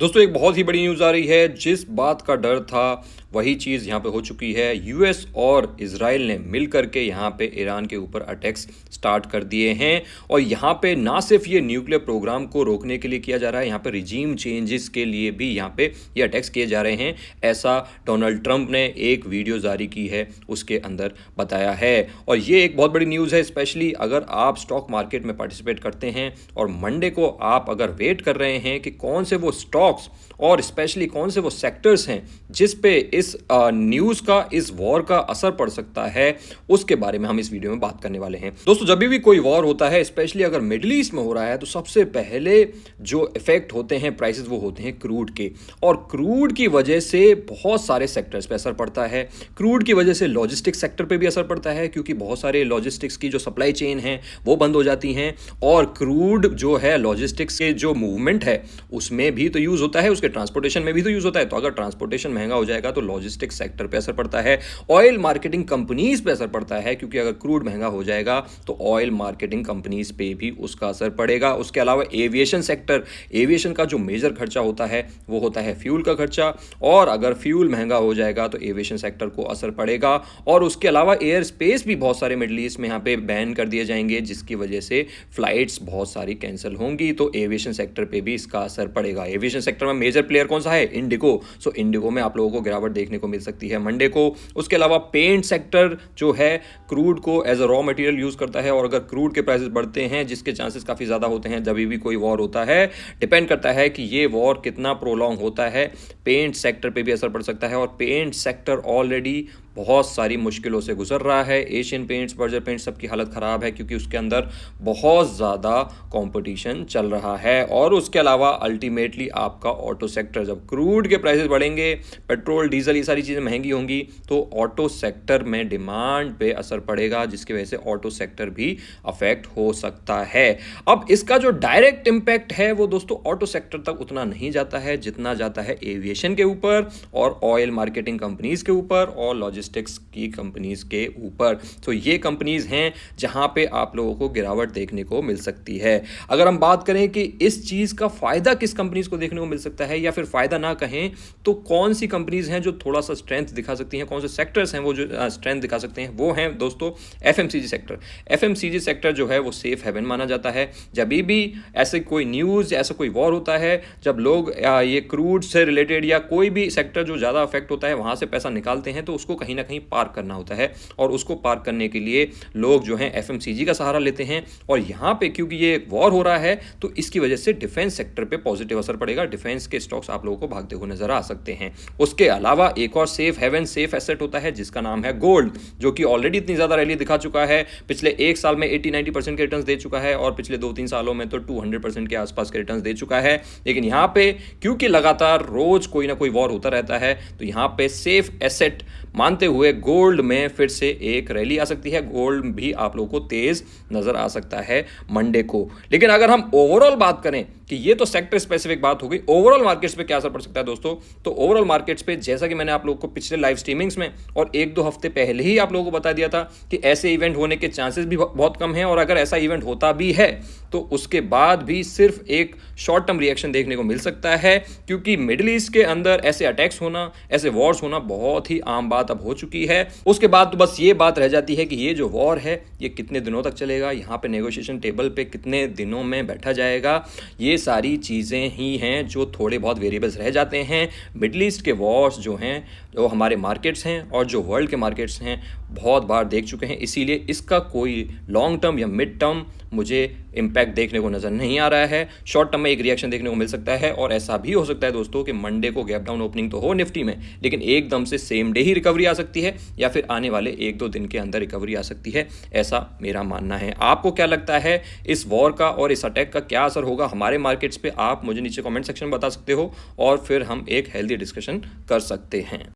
दोस्तों एक बहुत ही बड़ी न्यूज़ आ रही है। जिस बात का डर था वही चीज़ यहाँ पे हो चुकी है। यूएस और इजराइल ने मिल करके यहाँ पे ईरान के ऊपर अटैक्स स्टार्ट कर दिए हैं और यहाँ पे ना सिर्फ ये न्यूक्लियर प्रोग्राम को रोकने के लिए किया जा रहा है, यहाँ पे रिजीम चेंजेस के लिए भी यहाँ पे ये अटैक्स किए जा रहे हैं। ऐसा डोनाल्ड ट्रंप ने एक वीडियो जारी की है, उसके अंदर बताया है। और ये एक बहुत बड़ी न्यूज़ है, स्पेशली अगर आप स्टॉक मार्केट में पार्टिसिपेट करते हैं और मंडे को आप अगर वेट कर रहे हैं कि कौन से वो स्टॉक्स और स्पेशली कौन से वो सेक्टर्स हैं जिस पे इस न्यूज़ का, इस वॉर का असर पड़ सकता है, उसके बारे में हम इस वीडियो में बात करने वाले हैं। दोस्तों जब भी कोई वॉर होता है, स्पेशली अगर मिडिल ईस्ट में हो रहा है, तो सबसे पहले जो इफेक्ट होते हैं प्राइसेस, वो होते हैं क्रूड के। और क्रूड की वजह से बहुत सारे सेक्टर्स पे असर पड़ता है। क्रूड की वजह से लॉजिस्टिक्स सेक्टर पे भी असर पड़ता है, क्योंकि बहुत सारे लॉजिस्टिक्स की जो सप्लाई चेन है वो बंद हो जाती हैं। और क्रूड जो है लॉजिस्टिक्स के जो मूवमेंट है उसमें भी तो यूज़ होता है, उसके ट्रांसपोर्टेशन में भी तो यूज़ होता है। तो अगर ट्रांसपोर्टेशन महंगा हो जाएगा तो लॉजिस्टिक्स सेक्टर पे असर पड़ता है। ऑयल मार्केटिंग कंपनीज पे असर पड़ता है, क्योंकि अगर क्रूड महंगा हो जाएगा तो ऑयल मार्केटिंग कंपनीज पे भी उसका असर पड़ेगा। उसके अलावा एविएशन सेक्टर, एविएशन का जो मेजर खर्चा होता है वो होता है फ्यूल का खर्चा, और अगर फ्यूल महंगा हो जाएगा तो एविएशन सेक्टर को असर पड़ेगा। और उसके अलावा एयर स्पेस भी बहुत सारे मिडिल ईस्ट में यहाँ पे बैन कर दिए जाएंगे, जिसकी वजह से फ्लाइट्स बहुत सारी कैंसिल होंगी, तो एविएशन सेक्टर पे भी इसका असर पड़ेगा। एविएशन सेक्टर में मेजर प्लेयर कौन सा है? इंडिगो। सो इंडिगो में आप लोगों को गिरावट देखने को मिल सकती है मंडे को। उसके अलावा पेंट सेक्टर जो है क्रूड को as a raw material use करता है, और अगर क्रूड के प्राइसेस बढ़ते हैं, जिसके चांसेस काफी ज्यादा होते हैं जब भी कोई वॉर होता है, डिपेंड करता है कि ये वॉर कितना प्रोलॉन्ग होता है, पेंट सेक्टर पे भी असर पड़ सकता है। और पेंट सेक्टर ऑलरेडी बहुत सारी मुश्किलों से गुजर रहा है। एशियन पेंट्स, बर्जर पेंट्स, सबकी हालत ख़राब है, क्योंकि उसके अंदर बहुत ज़्यादा कंपटीशन चल रहा है। और उसके अलावा अल्टीमेटली आपका ऑटो सेक्टर, जब क्रूड के प्राइसेस बढ़ेंगे, पेट्रोल डीजल ये सारी चीज़ें महंगी होंगी, तो ऑटो सेक्टर में डिमांड पे असर पड़ेगा, जिसकी वजह से ऑटो सेक्टर भी अफेक्ट हो सकता है। अब इसका जो डायरेक्ट इम्पैक्ट है वो दोस्तों ऑटो सेक्टर तक उतना नहीं जाता है जितना जाता है एविएशन के ऊपर और ऑयल मार्केटिंग कंपनीज के ऊपर और लॉजिस्टिक्स की कंपनीज के ऊपर। तो ये कंपनीज हैं जहां पे आप लोगों को गिरावट देखने को मिल सकती है। अगर हम बात करें कि इस चीज का फायदा किस कंपनीज को देखने को मिल सकता है, या फिर फायदा ना कहें तो कौन सी कंपनीज हैं जो थोड़ा सा स्ट्रेंथ दिखा सकती हैं, कौन से सेक्टर्स हैं वो जो स्ट्रेंथ दिखा सकते हैं, वो हैं दोस्तों एफएमसीजी सेक्टर। एफएमसीजी सेक्टर जो है वो सेफ हेवन माना जाता है। जब भी ऐसे कोई न्यूज़, ऐसा कोई वॉर होता है, जब लोग ये क्रूड से रिलेटेड या कोई भी सेक्टर जो ज़्यादा अफेक्ट होता है वहाँ से पैसा निकालते हैं, तो उसको कहीं ना कहीं पार्क करना होता है, और उसको पार्क करने के लिए लोग जो हैं एफएमसीजी का सहारा लेते हैं। और यहाँ पे क्योंकि ये एक वॉर हो रहा है, तो इसकी वजह से डिफेंस सेक्टर पे पॉजिटिव असर पड़ेगा। डिफेंस के स्टॉक्स आप लोगों को भागते हुए नजर आ सकते हैं। उसके अलावा एक और सेफ हेवन, सेफ एसेट होता है जिसका नाम है गोल्ड, जो कि ऑलरेडी इतनी ज़्यादा रैली दिखा चुका है। पिछले एक साल में 80-90% के रिटर्न्स दे चुका है, और पिछले 2-3 सालों में तो 200% के आसपास के रिटर्न्स दे चुका है। लेकिन यहाँ पे क्योंकि लगातार रोज कोई ना कोई वॉर होता रहता है, तो यहाँ पे सेफ एसेट मानते हुए गोल्ड में फिर से एक रैली आ सकती है। गोल्ड भी आप लोगों को तेज नजर आ सकता है मंडे को। लेकिन अगर हम ओवरऑल बात करें कि ये तो सेक्टर स्पेसिफिक बात हो गई, ओवरऑल मार्केट्स पे क्या असर पड़ सकता है दोस्तों, तो ओवरऑल मार्केट्स पे जैसा कि मैंने आप लोगों को पिछले लाइव स्ट्रीमिंग्स में और 1-2 हफ्ते पहले ही आप लोगों को बता दिया था कि ऐसे इवेंट होने के चांसेस भी बहुत कम हैं, और अगर ऐसा इवेंट होता भी है तो उसके बाद भी सिर्फ एक शॉर्ट टर्म रिएक्शन देखने को मिल सकता है, क्योंकि मिडिल ईस्ट के अंदर ऐसे अटैक्स होना, ऐसे वॉर्स होना बहुत ही आम बात अब हो चुकी है। उसके बाद तो बस ये बात रह जाती है कि ये जो वॉर है ये कितने दिनों तक चलेगा, यहाँ पे नेगोशिएशन टेबल पे कितने दिनों में बैठा जाएगा। ये सारी चीज़ें ही हैं जो थोड़े बहुत वेरिएबल्स रह जाते हैं। मिडिल ईस्ट के वॉर्स जो हैं, जो हमारे मार्केट्स हैं और जो वर्ल्ड के मार्केट्स हैं, बहुत बार देख चुके हैं, इसीलिए इसका कोई लॉन्ग टर्म या मिड टर्म मुझे इम्पैक्ट देखने को नज़र नहीं आ रहा है। शॉर्ट टर्म में एक रिएक्शन देखने को मिल सकता है, और ऐसा भी हो सकता है दोस्तों कि मंडे को गैप डाउन ओपनिंग तो हो निफ्टी में, लेकिन एकदम से सेम डे ही रिकवरी आ सकती है, या फिर आने वाले 1-2 दिन के अंदर रिकवरी आ सकती है। ऐसा मेरा मानना है। आपको क्या लगता है इस वॉर का और इस अटैक का क्या असर होगा हमारे मार्केट्स पे? आप मुझे नीचे कमेंट सेक्शन में बता सकते हो, और फिर हम एक हेल्दी डिस्कशन कर सकते हैं।